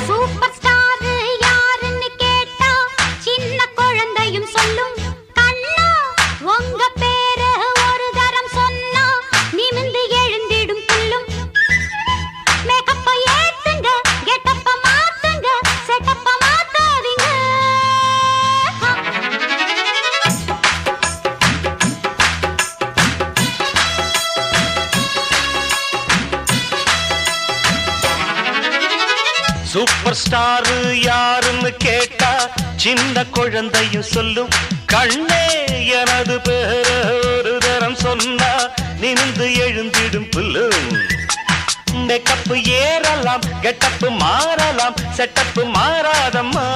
Super star யாருன்னு கேட்டா சின்ன குழந்தையும் சொல்லும். கண்ணா உங்க பேரு ஒரு தரம் சொன்னா நிமிந்து எழுந்திடும் புல்லும். மேக்கப்ப ஏத்துங்க, கெட்டப்ப மாத்துங்க, செட்டப்ப மாத்தாதீங்க. சூப்பர் ஸ்டார் யாருன்னு கேட்டா சின்ன குழந்தையும் சொல்லும். கண்ணே எனது பேர ஒரு தரம் சொன்னா நிமிந்து எழுந்திடும் புல்லும். மேக்கப்பு ஏறலாம், கெட்டப்பு மாறலாம், செட்டப்பு மாறாதம்மா.